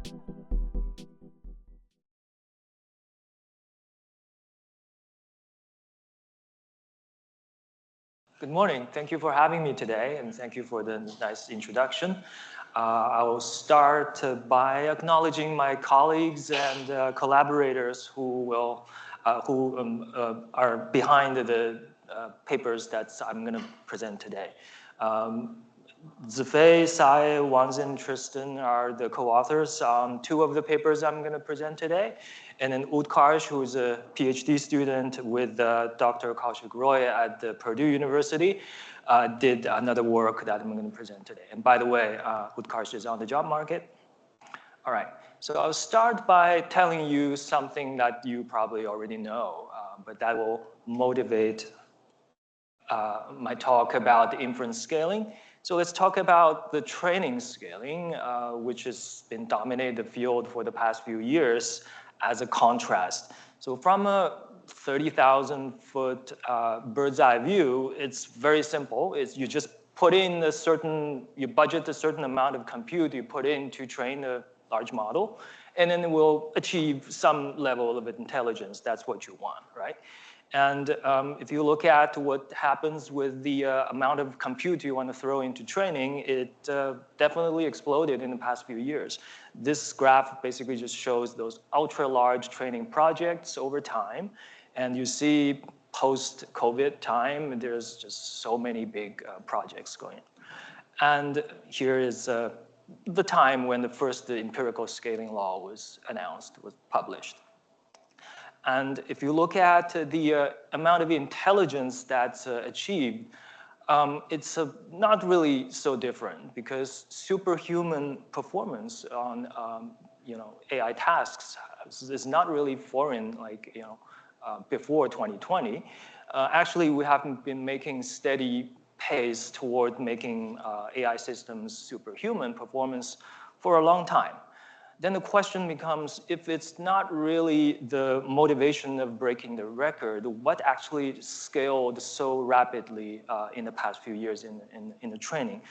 Good morning. Thank you for having me today, and thank you for the nice introduction. I will start by acknowledging my colleagues and collaborators who are behind the papers that I'm going to present today. Zifei, Sai, Wang, Tristan are the co-authors on two of the papers I'm going to present today. And then Utkarsh, who is a PhD student with Dr. Kaushik Roy at the Purdue University, did another work that I'm going to present today. And by the way, Utkarsh is on the job market. All right, so I'll start by telling you something that you probably already know, but that will motivate my talk about inference scaling. So let's talk about the training scaling, which has been dominating the field for the past few years as a contrast. So from a 30,000-foot bird's eye view, it's very simple. It's you just put in you budget a certain amount of compute you put in to train a large model, and then it will achieve some level of intelligence. That's what you want, right? And if you look at what happens with the amount of compute you want to throw into training, it definitely exploded in the past few years. This graph basically just shows those ultra-large training projects over time. And you see post-COVID time, there's just so many big projects going. And here is the time when the first empirical scaling law was announced, was published. And if you look at the amount of intelligence that's achieved, it's not really so different because superhuman performance on AI tasks is not really foreign like before 2020. Actually, we have been making steady pace toward making AI systems superhuman performance for a long time. Then the question becomes, if it's not really the motivation of breaking the record, what actually scaled so rapidly in the past few years in the training,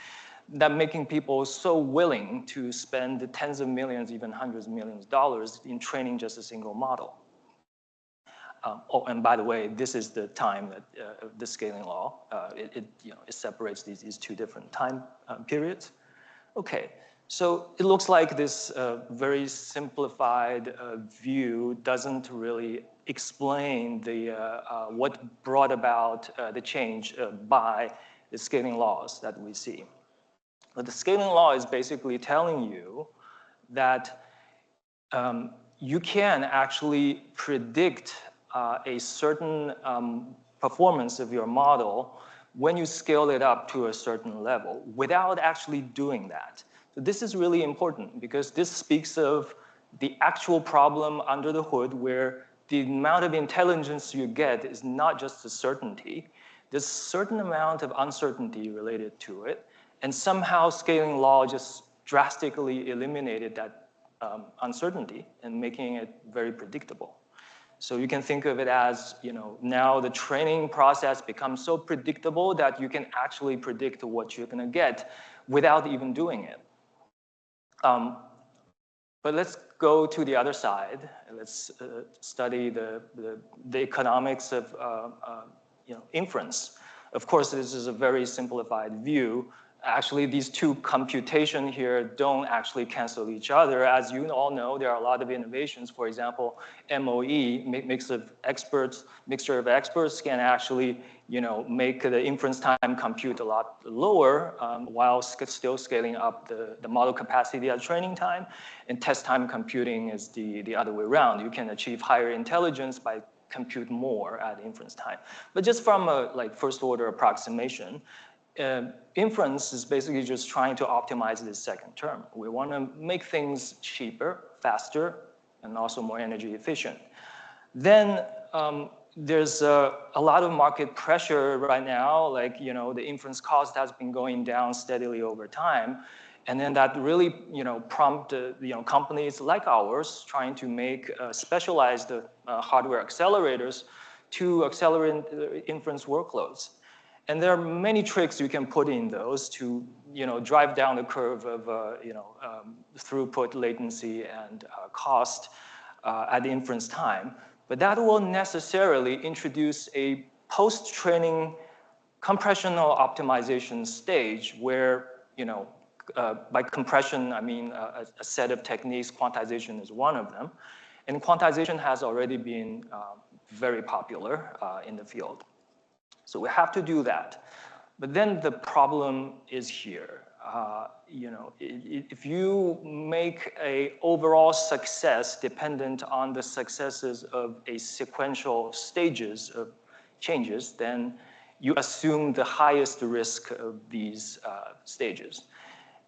that making people so willing to spend tens of millions, even hundreds of millions of dollars in training just a single model? Oh, and by the way, this is the time that the scaling law, it separates these two different time periods. Okay. So it looks like this very simplified view doesn't really explain what brought about the change by the scaling laws that we see. But the scaling law is basically telling you that you can actually predict a certain performance of your model when you scale it up to a certain level without actually doing that. So this is really important because this speaks of the actual problem under the hood where the amount of intelligence you get is not just a certainty. There's a certain amount of uncertainty related to it, and somehow scaling law just drastically eliminated that uncertainty and making it very predictable. So you can think of it as, now the training process becomes so predictable that you can actually predict what you're going to get without even doing it. But let's go to the other side. Let's study the economics of inference. Of course, this is a very simplified view. Actually, these two computation here don't actually cancel each other. As you all know, there are a lot of innovations. For example, MOE, mixture of experts, can actually make the inference time compute a lot lower while still scaling up the model capacity at training time. And test time computing is the other way around. You can achieve higher intelligence by compute more at inference time. But just from a first order approximation, inference is basically just trying to optimize this second term. We want to make things cheaper, faster, and also more energy efficient. Then there's a lot of market pressure right now, the inference cost has been going down steadily over time. And then that really prompted companies like ours trying to make specialized hardware accelerators to accelerate inference workloads. And there are many tricks you can put in those to drive down the curve of throughput, latency latency, cost at the inference time. But that will necessarily introduce a post-training compressional optimization stage where, by compression, I mean a set of techniques. Quantization is one of them. And quantization has already been very popular in the field. So we have to do that. But then the problem is here. If you make an overall success dependent on the successes of a sequential stages of changes, then you assume the highest risk of these stages.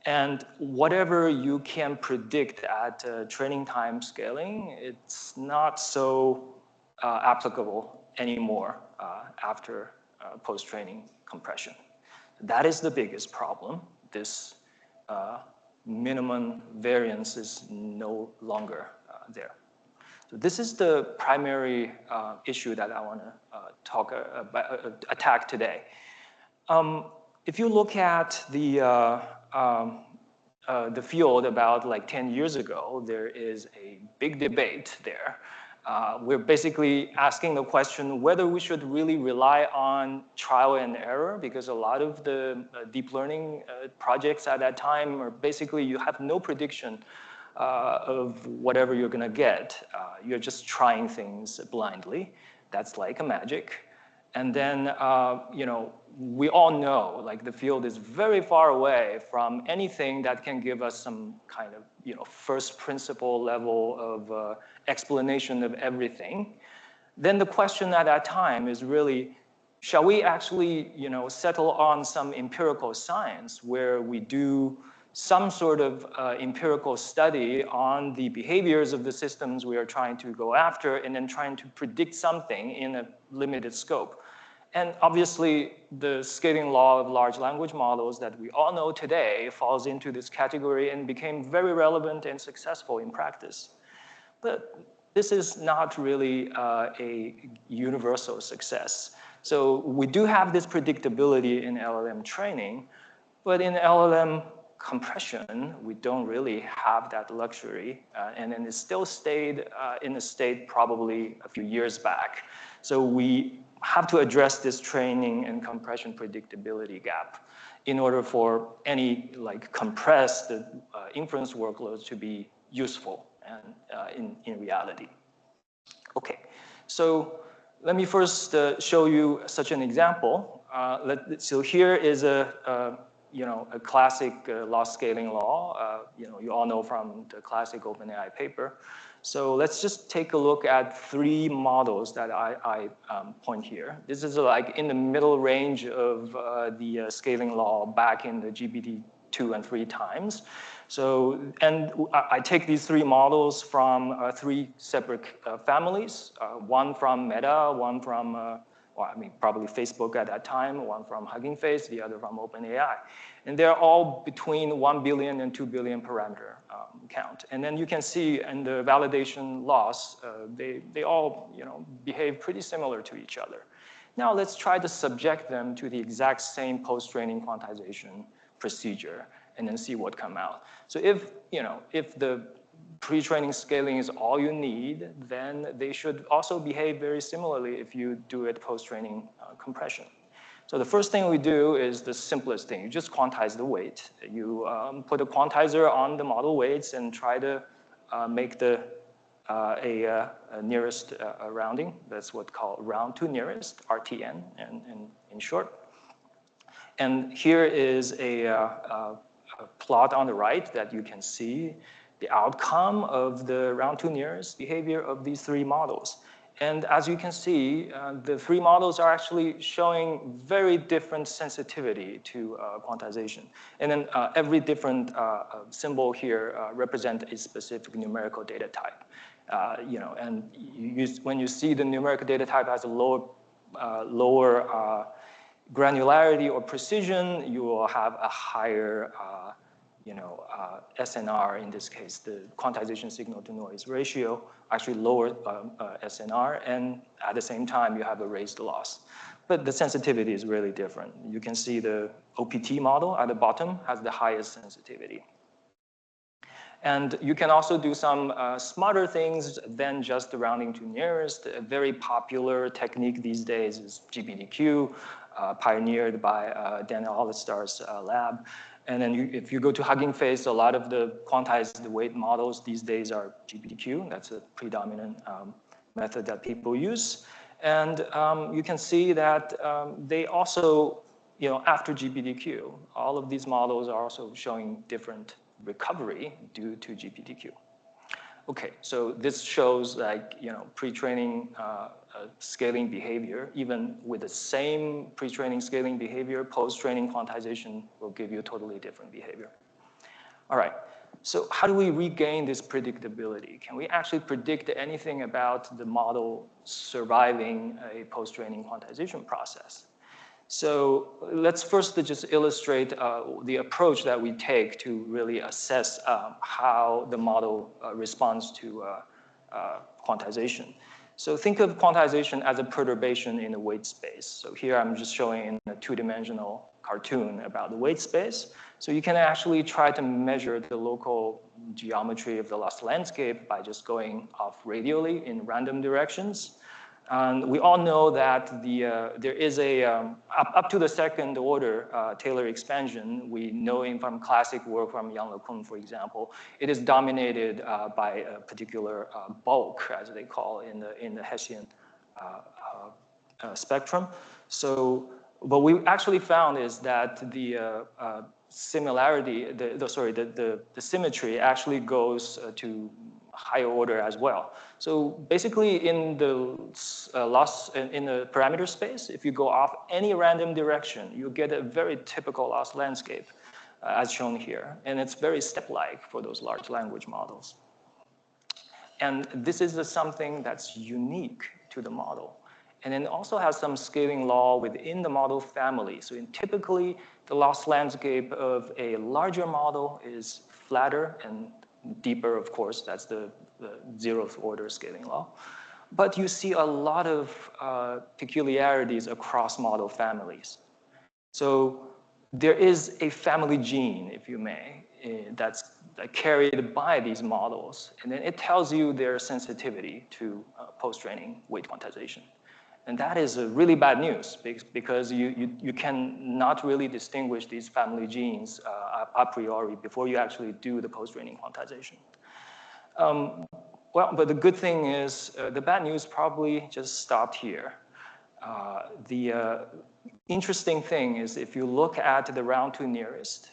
And whatever you can predict at training time scaling, it's not so applicable anymore after post-training compression. That is the biggest problem. This minimum variance is no longer there. So this is the primary issue that I want to attack today. If you look at the field about like 10 years ago, there is a big debate there. We're basically asking the question whether we should really rely on trial and error, because a lot of the deep learning projects at that time are basically you have no prediction of whatever you're going to get. You're just trying things blindly. That's like a magic. And then, we all know, like the field is very far away from anything that can give us some kind of, first principle level of explanation of everything. Then the question at that time is really, shall we actually, settle on some empirical science where we do some sort of empirical study on the behaviors of the systems we are trying to go after, and then trying to predict something in a limited scope? And obviously, the scaling law of large language models that we all know today falls into this category and became very relevant and successful in practice. But this is not really a universal success. So we do have this predictability in LLM training, but in LLM compression, we don't really have that luxury. And then it still stayed in a state probably a few years back. So we have to address this training and compression predictability gap in order for any compressed inference workloads to be useful and in reality. Okay, so let me first show you such an example. So here is a classic loss scaling law. You all know from the classic OpenAI paper. So let's just take a look at 3 models that I point here. This is like in the middle range of the scaling law back in the GPT 2 and 3 times. So, and I take these 3 models from 3 separate families, one from Meta, one from probably Facebook at that time, one from Hugging Face, the other from OpenAI. And they're all between 1 billion and 2 billion parameter count. And then you can see in the validation loss, they all behave pretty similar to each other. Now let's try to subject them to the exact same post-training quantization procedure and then see what comes out. So if the pre-training scaling is all you need, then they should also behave very similarly if you do it post-training compression. So the first thing we do is the simplest thing. You just quantize the weight. You put a quantizer on the model weights and try to make the nearest rounding. That's what's called round to nearest, RTN, in short. And here is a plot on the right that you can see the outcome of the round to nearest behavior of these 3 models. And as you can see, the 3 models are actually showing very different sensitivity to quantization. And then every different symbol here represents a specific numerical data type. And when you see the numerical data type has a lower granularity or precision, you will have a higher SNR, in this case, the quantization signal to noise ratio, actually lower SNR, and at the same time, you have a raised loss. But the sensitivity is really different. You can see the OPT model at the bottom has the highest sensitivity. And you can also do some smarter things than just the rounding to nearest. A very popular technique these days is GPDQ, pioneered by Daniel Hollistar's lab. And then if you go to Hugging Face, a lot of the quantized weight models these days are GPDQ. That's a predominant method that people use. And you can see that they also, after GPDQ, all of these models are also showing different recovery due to GPDQ. Okay, so this shows pre-training scaling behavior. Even with the same pre-training scaling behavior, post-training quantization will give you totally different behavior. All right, so how do we regain this predictability? Can we actually predict anything about the model surviving a post-training quantization process? So let's first just illustrate the approach that we take to really assess how the model responds to quantization. So think of quantization as a perturbation in the weight space. So here I'm just showing in a two-dimensional cartoon about the weight space. So you can actually try to measure the local geometry of the loss landscape by just going off radially in random directions. And we all know that there is a, up to the second order Taylor expansion, we know from classic work from Yang LeCun, for example, it is dominated by a particular bulk, as they call in the Hessian spectrum. So what we actually found is that the similarity, the symmetry actually goes to higher order as well. So basically in the in the parameter space, if you go off any random direction, you get a very typical loss landscape as shown here. And it's very step-like for those large language models. And this is something that's unique to the model. And it also has some scaling law within the model family. So typically, the loss landscape of a larger model is flatter and deeper, of course, that's the 0th order scaling law. But you see a lot of peculiarities across model families. So there is a family gene, if you may, that's carried by these models. And then it tells you their sensitivity to post-training weight quantization. And that is really bad news because you can not really distinguish these family genes a priori before you actually do the post-training quantization. Well, but the good thing is the bad news probably just stopped here. The interesting thing is if you look at the round to nearest,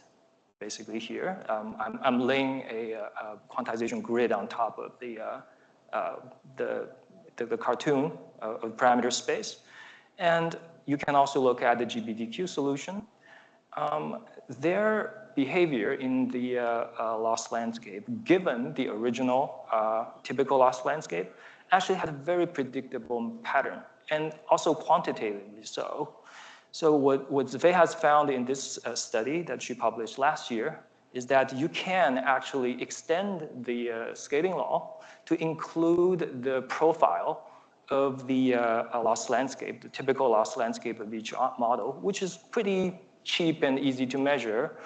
basically here, I'm laying a quantization grid on top of the cartoon of parameter space. And you can also look at the GPDQ solution. Their behavior in the loss landscape, given the original typical loss landscape, actually had a very predictable pattern, and also quantitatively so. So what Zifei has found in this study that she published last year is that you can actually extend the scaling law to include the profile of the loss landscape, the typical loss landscape of each model, which is pretty cheap and easy to measure,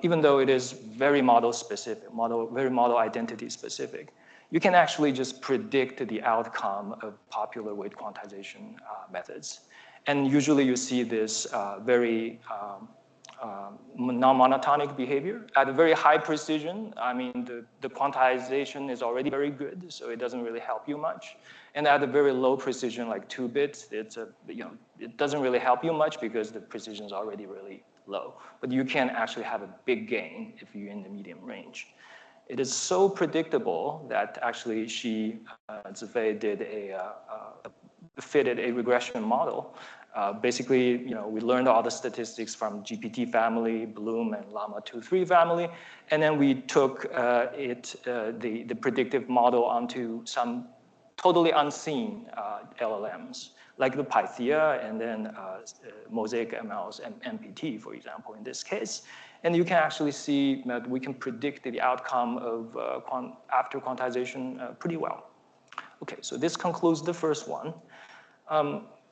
even though it is very model specific, very model identity specific. You can actually just predict the outcome of popular weight quantization methods. And usually you see this very non-monotonic behavior at a very high precision. I mean, the quantization is already very good, so it doesn't really help you much. And at a very low precision, like 2 bits, it doesn't really help you much because the precision is already really low. But you can actually have a big gain if you're in the medium range. It is so predictable that actually Zifei did fitted a regression model. Basically, we learned all the statistics from GPT family, Bloom, and Llama 2-3 family, and then we took the predictive model onto some totally unseen LLMs, like the Pythia and then Mosaic ML's MPT, for example, in this case. And you can actually see that we can predict the outcome of after quantization pretty well. Okay, so this concludes the first one.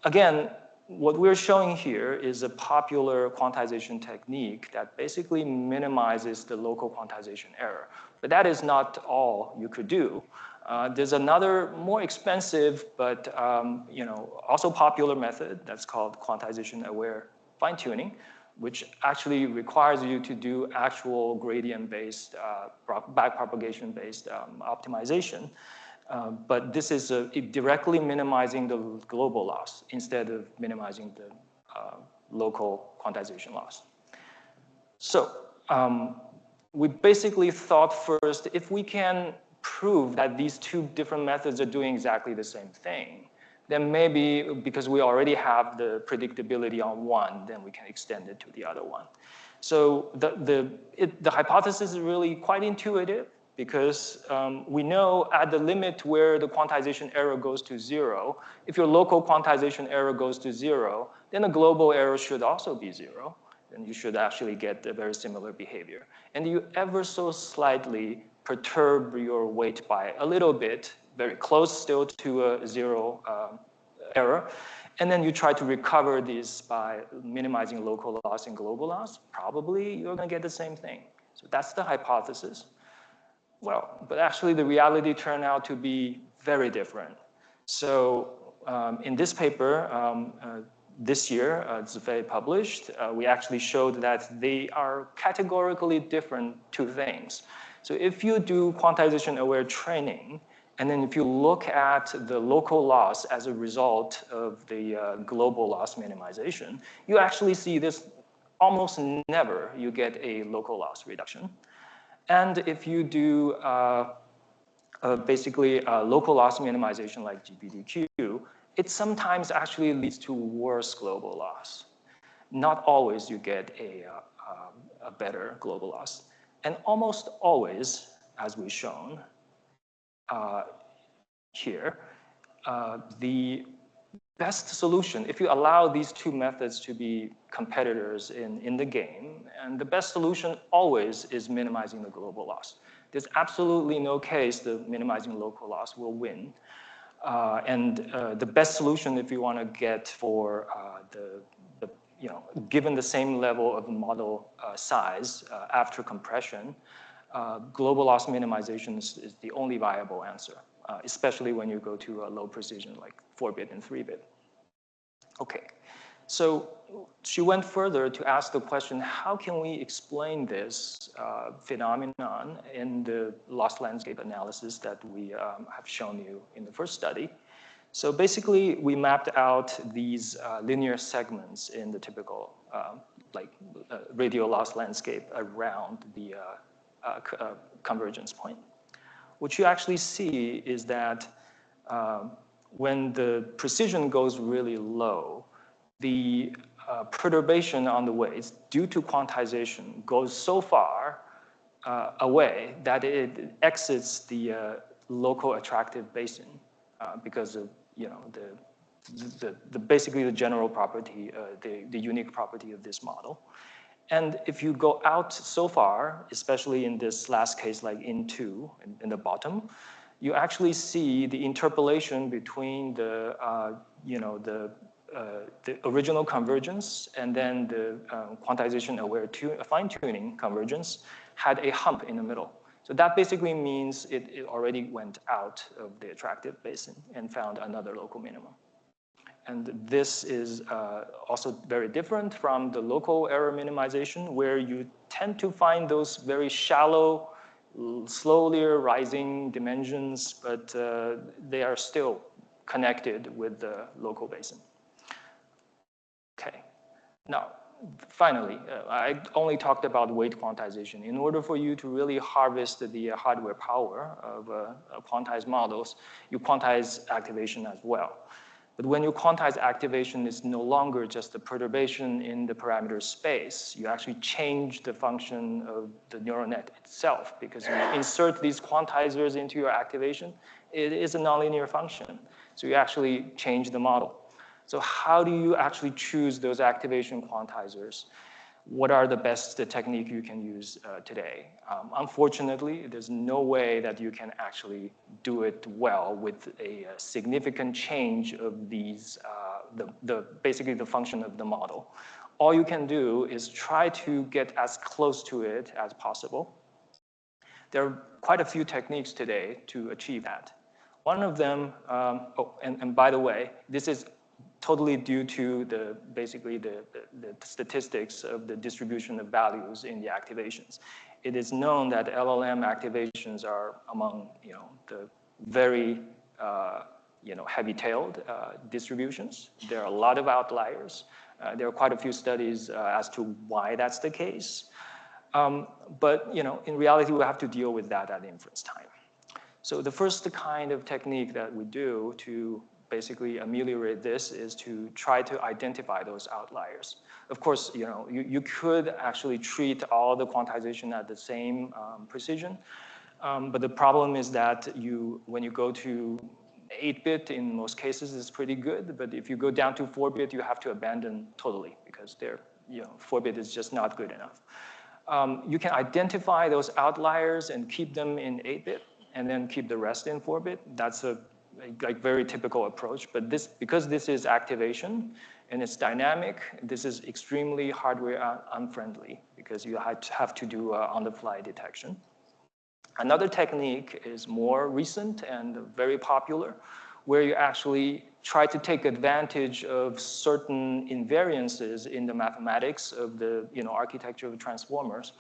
Again, what we're showing here is a popular quantization technique that basically minimizes the local quantization error. But that is not all you could do. There's another more expensive but also popular method that's called quantization-aware fine-tuning, which actually requires you to do actual gradient-based, backpropagation-based optimization. But this is directly minimizing the global loss instead of minimizing the local quantization loss. So we basically thought first, if we can prove that these two different methods are doing exactly the same thing, then maybe because we already have the predictability on one, then we can extend it to the other one. So the hypothesis is really quite intuitive, because we know at the limit where the quantization error goes to 0, if your local quantization error goes to 0, then the global error should also be 0. And you should actually get a very similar behavior. And you ever so slightly perturb your weight by a little bit, very close still to a 0 error. And then you try to recover these by minimizing local loss and global loss. Probably you're going to get the same thing. So that's the hypothesis. Well, but actually the reality turned out to be very different. So in this paper, this year, it's very published, we actually showed that they are categorically different two things. So if you do quantization-aware training, and then if you look at the local loss as a result of the global loss minimization, you actually see this almost never you get a local loss reduction. And if you do basically local loss minimization like GPDQ, it sometimes actually leads to worse global loss. Not always you get a better global loss. And almost always, as we've shown here, the best solution, if you allow these two methods to be competitors in the game, and the best solution always is minimizing the global loss. There's absolutely no case that minimizing local loss will win. The best solution if you want to get for given the same level of model size after compression, global loss minimization is the only viable answer, especially when you go to a low precision like 4-bit and 3-bit. Okay, so she went further to ask the question, how can we explain this phenomenon in the loss landscape analysis that we have shown you in the first study? So basically, we mapped out these linear segments in the typical radial loss landscape around the convergence point. What you actually see is that when the precision goes really low, the perturbation on the weights due to quantization goes so far away that it exits the local attractive basin because of basically the general property, the unique property of this model. And if you go out so far, especially in this last case, like in 2, in the bottom, you actually see the interpolation between the original convergence and then the quantization-aware fine-tuning convergence had a hump in the middle. So that basically means it already went out of the attractive basin and found another local minimum. And this is also very different from the local error minimization, where you tend to find those very shallow, slowly rising dimensions, but they are still connected with the local basin. Okay, now, finally, I only talked about weight quantization. In order for you to really harvest the hardware power of quantized models, you quantize activation as well. But when you quantize activation, it's no longer just the perturbation in the parameter space. You actually change the function of the neural net itself, because you insert these quantizers into your activation. It is a nonlinear function. So you actually change the model. So how do you actually choose those activation quantizers? What are the best technique you can use today? Unfortunately, there's no way that you can actually do it well with a significant change of these, basically the function of the model. All you can do is try to get as close to it as possible. There are quite a few techniques today to achieve that. One of them, and by the way, this is totally due to basically the statistics of the distribution of values in the activations. It is known that LLM activations are among the very heavy-tailed distributions. There are a lot of outliers. There are quite a few studies as to why that's the case. But in reality, we have to deal with that at inference time. So the first kind of technique that we do to basically ameliorate this is to try to identify those outliers. Of course, you could actually treat all the quantization at the same precision, but the problem is that when you go to 8-bit, in most cases, it's pretty good, but if you go down to 4-bit, you have to abandon totally because 4-bit is just not good enough. You can identify those outliers and keep them in 8-bit, and then keep the rest in 4-bit. That's a very typical approach, but because this is activation and it's dynamic, this is extremely hardware unfriendly because you have to do on-the-fly detection. Another technique is more recent and very popular, where you actually try to take advantage of certain invariances in the mathematics of the architecture of transformers,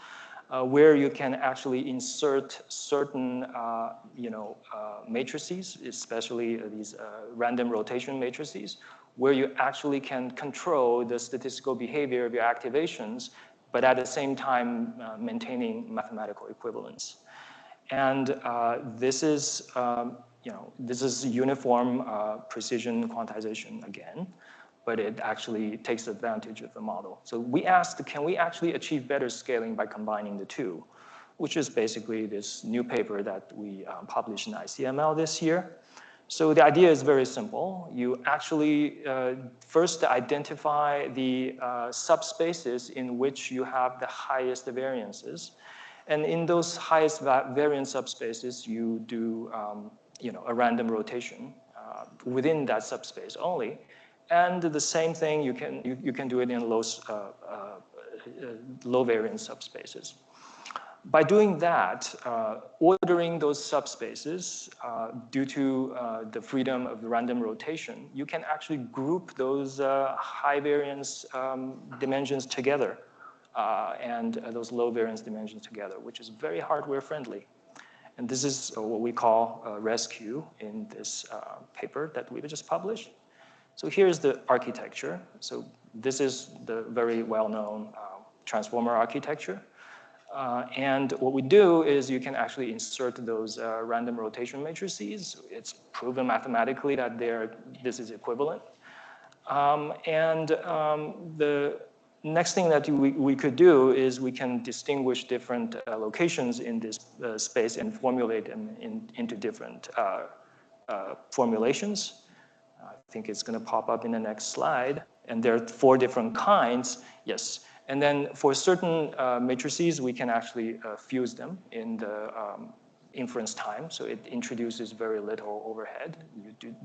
where you can actually insert certain matrices, especially these random rotation matrices, where you actually can control the statistical behavior of your activations, but at the same time maintaining mathematical equivalence. And this is uniform precision quantization again, but it actually takes advantage of the model. So we asked, can we actually achieve better scaling by combining the two, which is basically this new paper that we published in ICML this year. So the idea is very simple. You actually first identify the subspaces in which you have the highest variances. And in those highest variance subspaces, you do a random rotation within that subspace only. And the same thing, you can do it in low variance subspaces. By doing that, ordering those subspaces due to the freedom of random rotation, you can actually group those high variance dimensions together and those low variance dimensions together, which is very hardware friendly. And this is what we call rescue in this paper that we just published. So here's the architecture. So this is the very well-known transformer architecture. And what we do is you can actually insert those random rotation matrices. It's proven mathematically that this is equivalent. The next thing that we could do is we can distinguish different locations in this space and formulate them into different formulations. I think it's going to pop up in the next slide. And there are 4 different kinds. Yes. And then for certain matrices, we can actually fuse them in the inference time. So it introduces very little overhead.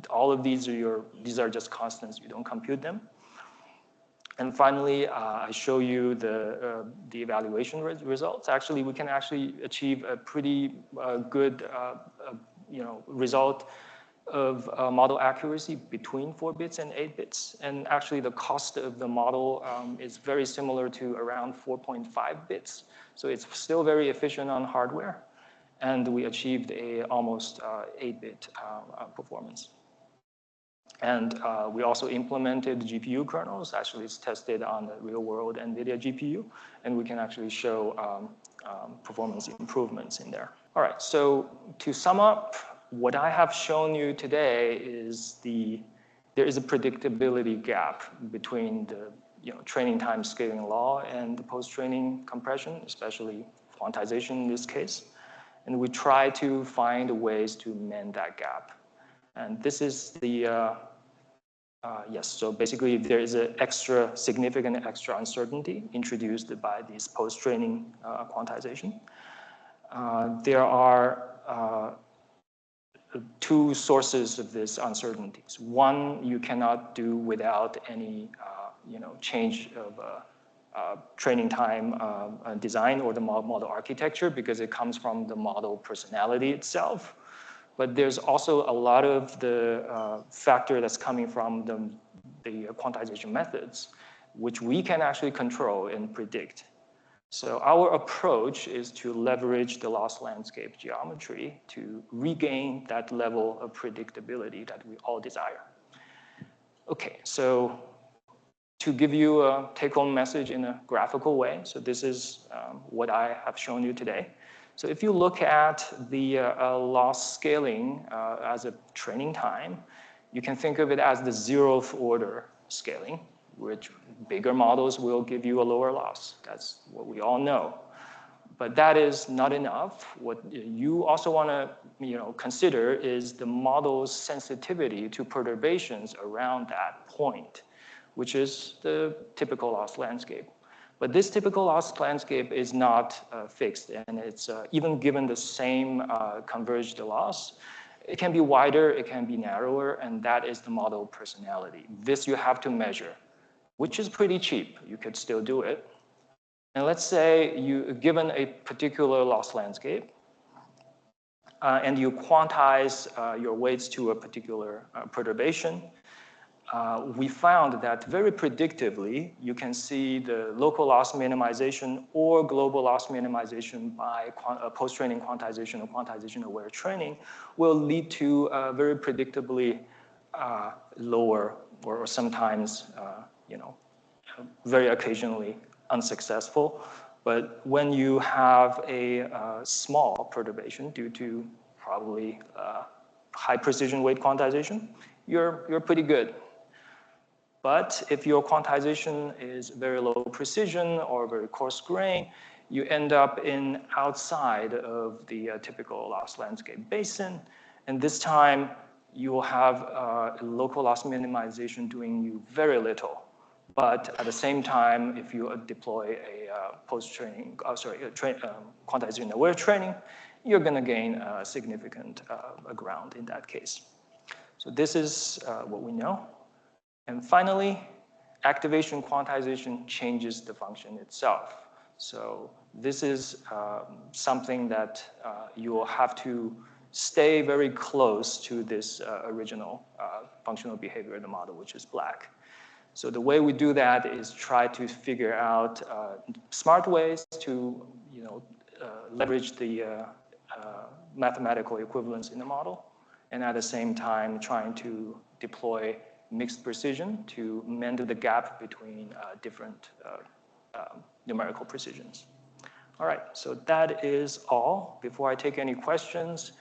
All of these are just constants. You don't compute them. And finally, I show you the evaluation results. Actually, we can actually achieve a pretty good result of model accuracy between 4 bits and 8 bits. And actually, the cost of the model is very similar to around 4.5 bits. So it's still very efficient on hardware. And we achieved almost 8-bit performance. And we also implemented GPU kernels. Actually, it's tested on the real-world NVIDIA GPU. And we can actually show performance improvements in there. All right, so to sum up, what I have shown you today is there is a predictability gap between the training time scaling law and the post-training compression, especially quantization in this case. And we try to find ways to mend that gap. And this is the Yes, so basically there is a significant extra uncertainty introduced by these post-training quantization. There are two sources of this uncertainties. One, you cannot do without any change of training time design or the model architecture because it comes from the model personality itself. But there's also a lot of the factor that's coming from the quantization methods, which we can actually control and predict. So our approach is to leverage the loss landscape geometry to regain that level of predictability that we all desire. Okay, so to give you a take-home message in a graphical way, so this is what I have shown you today. So if you look at the loss scaling as a training time, you can think of it as the 0th order scaling, which bigger models will give you a lower loss. That's what we all know. But that is not enough. What you also want to consider is the model's sensitivity to perturbations around that point, which is the typical loss landscape. But this typical loss landscape is not fixed, and it's even given the same converged loss, it can be wider, it can be narrower, and that is the model personality. This you have to measure, which is pretty cheap. You could still do it. And let's say given a particular loss landscape, and you quantize your weights to a particular perturbation, we found that very predictively, you can see the local loss minimization or global loss minimization by post-training quantization or quantization-aware training will lead to very predictably lower or sometimes, very occasionally unsuccessful. But when you have a small perturbation due to probably high precision weight quantization, you're pretty good. But if your quantization is very low precision or very coarse grain, you end up in outside of the typical loss landscape basin. And this time, you will have local loss minimization doing you very little. But at the same time, if you deploy a post-training, quantization-aware training, you're going to gain significant ground in that case. So this is what we know. And finally, activation quantization changes the function itself. So this is something that you will have to stay very close to this original functional behavior of the model, which is black. So the way we do that is try to figure out smart ways to leverage the mathematical equivalence in the model, and at the same time trying to deploy mixed precision to mend the gap between different numerical precisions. All right, so that is all. Before I take any questions,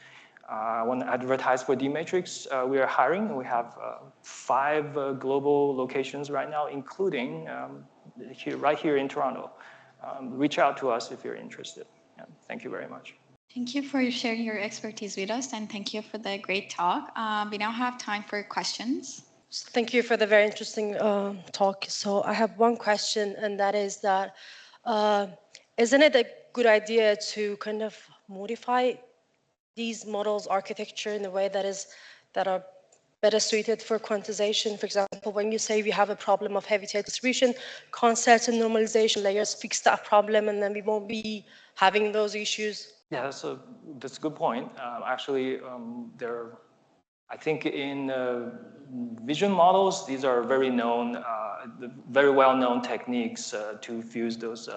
I want to advertise for D-Matrix. We are hiring. We have 5 global locations right now, including right here in Toronto. Reach out to us if you're interested. Yeah, thank you very much. Thank you for sharing your expertise with us, and thank you for the great talk. We now have time for questions. Thank you for the very interesting talk. So I have one question, and that is that isn't it a good idea to kind of modify these models' architecture in a way that are better suited for quantization? For example, when you say we have a problem of heavy tail distribution, can't certain normalization layers fix that problem, and then we won't be having those issues? Yeah, that's a good point. Actually, I think in vision models, these are very well-known techniques to fuse those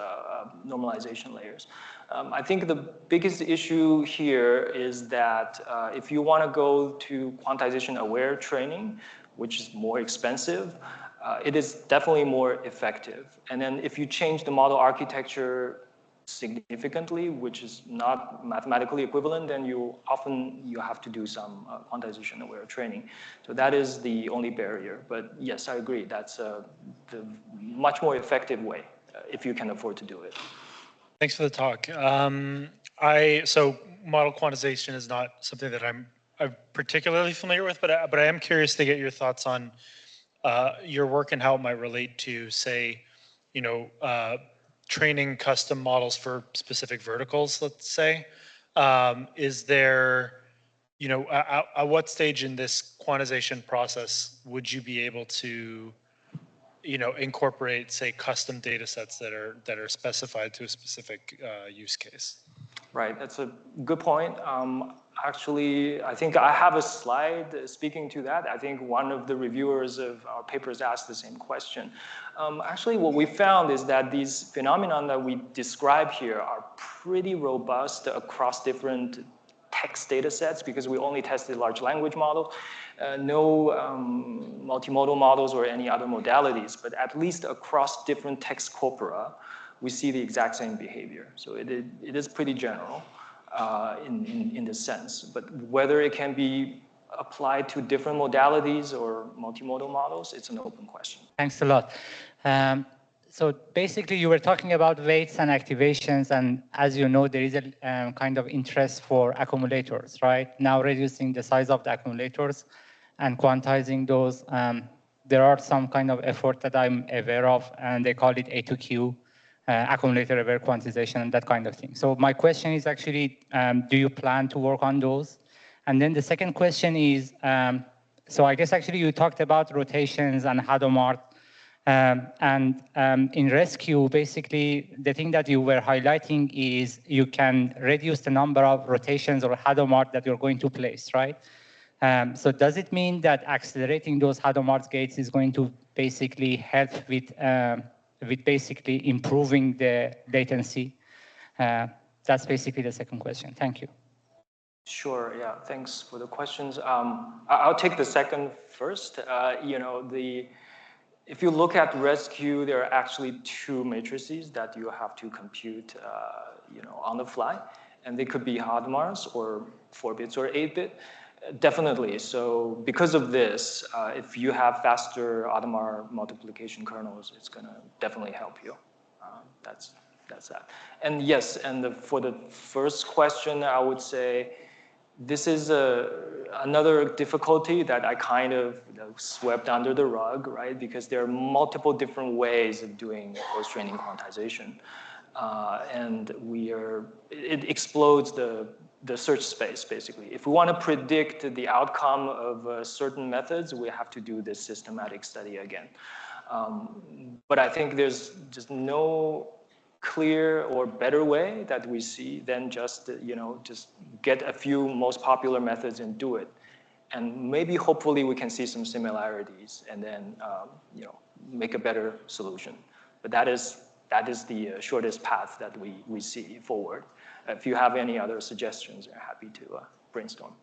normalization layers. I think the biggest issue here is that if you want to go to quantization-aware training, which is more expensive, it is definitely more effective. And then if you change the model architecture significantly, which is not mathematically equivalent, then you have to do some quantization-aware training. So that is the only barrier. But yes, I agree. That's the much more effective way if you can afford to do it. Thanks for the talk. So model quantization is not something that I'm particularly familiar with, but I am curious to get your thoughts on your work and how it might relate to, say, training custom models for specific verticals, let's say. Is there, at what stage in this quantization process would you be able to, incorporate, say, custom data sets that are specified to a specific use case? Right, that's a good point. Actually, I think I have a slide speaking to that. I think one of the reviewers of our papers asked the same question. Actually, what we found is that these phenomena that we describe here are pretty robust across different text data sets because we only tested large language models, no multimodal models or any other modalities, but at least across different text corpora, we see the exact same behavior. So it is pretty general in this sense. But whether it can be applied to different modalities or multimodal models, it's an open question. Thanks a lot. So basically, you were talking about weights and activations, and as you know, there is a kind of interest for accumulators, right? Now reducing the size of the accumulators and quantizing those. There are some kind of effort that I'm aware of, and they call it A2Q. Accumulator-aware quantization and that kind of thing. So my question is actually, do you plan to work on those? And then the second question is, so I guess actually you talked about rotations and Hadamard. In rescue, basically, the thing that you were highlighting is you can reduce the number of rotations or Hadamard that you're going to place, right? So does it mean that accelerating those Hadamard gates is going to basically help with basically improving the latency? That's basically the second question. Thank you. Sure, yeah, thanks for the questions. I'll take the second first. If you look at rescue, there are actually two matrices that you have to compute on the fly. And they could be Hadamars or 4-bits or 8-bit. Definitely. So because of this, if you have faster Hadamard multiplication kernels, it's going to definitely help you. That's that. And yes, and for the first question, I would say this is another difficulty that I kind of swept under the rug, right? Because there are multiple different ways of doing post-training quantization. And it explodes the search space, basically. If we want to predict the outcome of certain methods, we have to do this systematic study again. But I think there's just no clear or better way that we see than just get a few most popular methods and do it. And maybe, hopefully, we can see some similarities and then make a better solution. But that is the shortest path that we see forward. If you have any other suggestions, I'm happy to brainstorm.